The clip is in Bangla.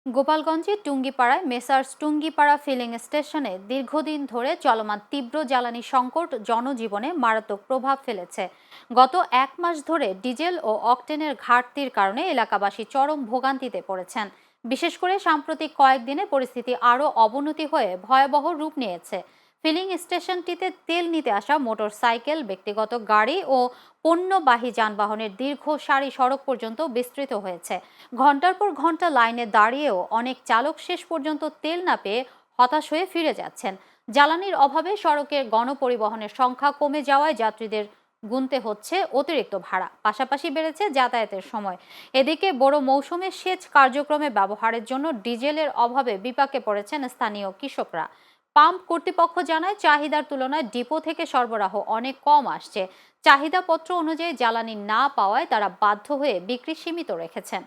গোপালগঞ্জের টুঙ্গিপাড়ায় মেসার্স টুঙ্গিপাড়া ফিলিং স্টেশনে দীর্ঘদিন ধরে চলমান তীব্র জ্বালানি সংকট জনজীবনে মারাত্মক প্রভাব ফেলেছে। গত 1 মাস ধরে ডিজেল ও অকটেনের ঘাটতির কারণে এলাকাবাসী চরম ভোগান্তিতে পড়েছেন। বিশেষ করে সাম্প্রতিক কয়েকদিনে পরিস্থিতি আরও অবনতি হয়ে ভয়াবহ রূপ নিয়েছে। ফিলিং স্টেশনটিতে তেল নিতে আসা মোটরসাইকেল, ব্যক্তিগত গাড়ি ও পণ্যবাহী যানবাহনের দীর্ঘ সারি সড়ক পর্যন্ত বিস্তৃত হয়েছে। ঘন্টার পর ঘন্টা লাইনে দাঁড়িয়েও অনেক চালক শেষ পর্যন্ত তেল না পেয়ে হতাশ হয়ে ফিরে যাচ্ছেন। জ্বালানির অভাবে সড়কের গণপরিবহনের সংখ্যা কমে যাওয়ায় যাত্রীদের গুনতে হচ্ছে অতিরিক্ত ভাড়া, পাশাপাশি বেড়েছে যাতায়াতের সময়। এদিকে বড় মৌসুমে সেচ কার্যক্রমে ব্যবহারের জন্য ডিজেলের অভাবে বিপাকে পড়েছেন স্থানীয় কৃষকরা। পাম্প কর্তৃপক্ষ জানায়, চাহিদার তুলনায় ডিপো থেকে সরবরাহ অনেক কম আসছে। চাহিদাপত্র অনুযায়ী জ্বালানি না পাওয়ায় তারা বাধ্য হয়ে বিক্রি সীমিত রেখেছেন।